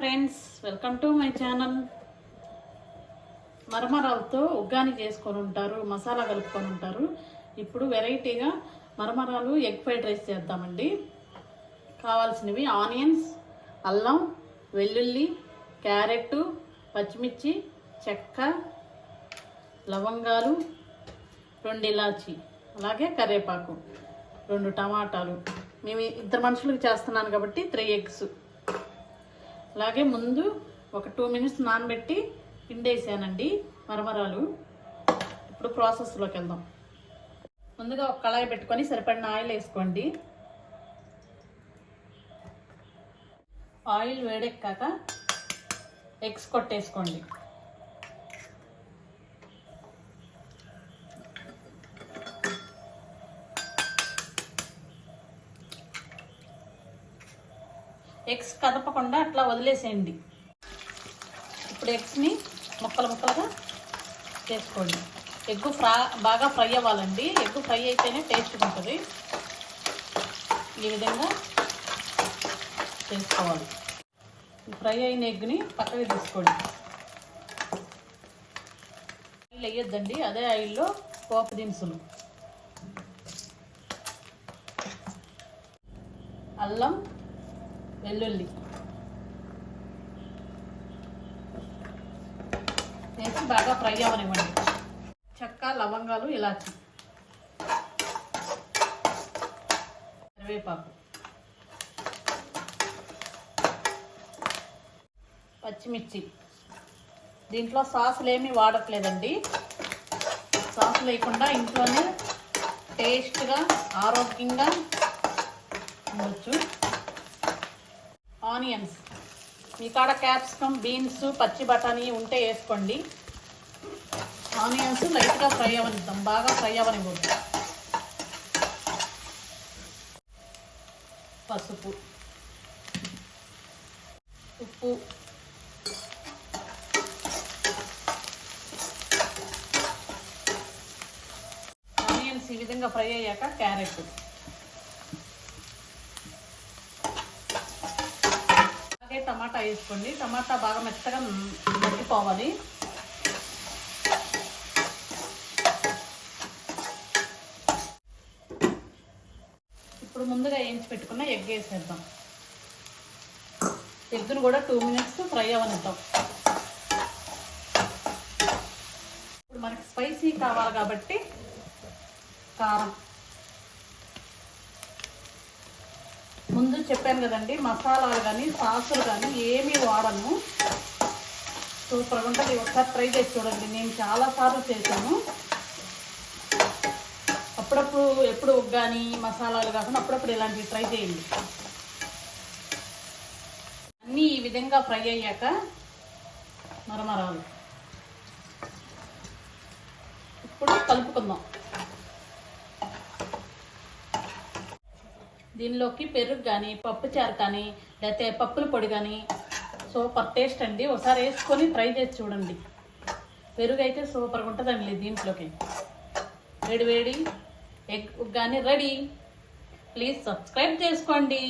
Friends, welcome to my channel. మరమరాలతో ఉగ్గాని చేసుకొని ఉంటారు, మసాలా కలుపుకొని ఉంటారు. ఇప్పుడు వెరైటీగా మరమరాలు ఎగ్ ఫ్రైడ్ రైస్ చేద్దామండి. కావాల్సినవి ఆనియన్స్, అల్లం, వెల్లుల్లి, క్యారెట్, పచ్చిమిర్చి, చెక్క, లవంగాలు, 2 ఇలాచి, అలాగే కరివేపాకు, 2 టమాటాలు. మేము 2 మనుషులకు చేస్తున్నాను కాబట్టి 3 ఎగ్స్. అలాగే ముందు ఒక 2 మినిట్స్ నానబెట్టి పిండేసానండి మరమరాలు. ఇప్పుడు ప్రాసెస్లోకి వెళ్దాం. ముందుగా ఒక కళాయి పెట్టుకొని సరిపడిన ఆయిల్ వేసుకోండి. ఆయిల్ వేడెక్కాక ఎగ్స్ కొట్టేసుకోండి. ఎగ్స్ కదపకుండా అట్లా వదిలేసేయండి. ఇప్పుడు ఎగ్స్ని ముక్కలు ముక్కలుగా చేసుకోండి. ఎగ్గు బాగా ఫ్రై అవ్వాలండి. ఎగ్గు ఫ్రై అయితేనే టేస్ట్గా ఉంటుంది. ఈ విధంగా చేసుకోవాలి. ఫ్రై అయిన ఎగ్ని పక్కకి తీసుకోండి. ఆయిల్ వేయొద్దండి, అదే ఆయిల్లో పోపు దినుసులు, అల్లం, వెల్లుల్లి వేసి బాగా ఫ్రై అవ్వనివ్వండి. చెక్క, లవంగాలు, ఇలాచి, కరివేపాకు, పచ్చిమిర్చి. దీంట్లో సాసులు ఏమీ వాడట్లేదండి. సాసు లేకుండా ఇంట్లోనే టేస్ట్గా ఆరోగ్యంగా ఉండొచ్చు. ఆనియన్స్, మీ కాడ క్యాప్సికమ్, బీన్స్, పచ్చి బఠానీ ఉంటే వేసుకోండి. ఆనియన్స్ లైట్గా ఫ్రై అవ్వనిద్దాం, బాగా ఫ్రై అవ్వనివ్వద్దు. పసుపు, ఉప్పు, ఆనియన్స్ ఈ విధంగా ఫ్రై అయ్యాక క్యారెట్, టమాటా వేసుకోండి. టమాటా బాగా మెత్తగా మగ్గిపోవాలి. ఇప్పుడు ముందుగా వేయించి పెట్టుకున్న ఎగ్ వేసేద్దాం. ఎగ్గును కూడా 2 మినిట్స్ ఫ్రై అవ్వనిద్దాం. ఇప్పుడు మనకి స్పైసీ కావాలి కాబట్టి కారం. ముందు చెప్పాను కదండి, మసాలాలు కానీ సాసులు కానీ ఏమీ వాడను. సూపర్గా ఉంటుంది. ఒకసారి ట్రై చేసి చూడండి. నేను చాలాసార్లు చేశాను. అప్పుడప్పుడు ఎప్పుడు కానీ మసాలాలు కాకుండా అప్పుడప్పుడు ఇలాంటివి ట్రై చేయండి. అన్నీ ఈ విధంగా ఫ్రై అయ్యాక మరమరాలు ఇప్పుడు కలుపుకుందాం. దీనిలోకి పెరుగు కానీ, పప్పుచారు కానీ, లేకపోతే పప్పుల పొడి కానీ సూపర్ టేస్ట్ అండి. ఒకసారి వేసుకొని ట్రై చేసి చూడండి. పెరుగు అయితే సూపర్గా ఉంటుందండి. దీంట్లోకి వేడి వేడి ఎగ్ కానీ రెడీ. ప్లీజ్ సబ్స్క్రైబ్ చేసుకోండి.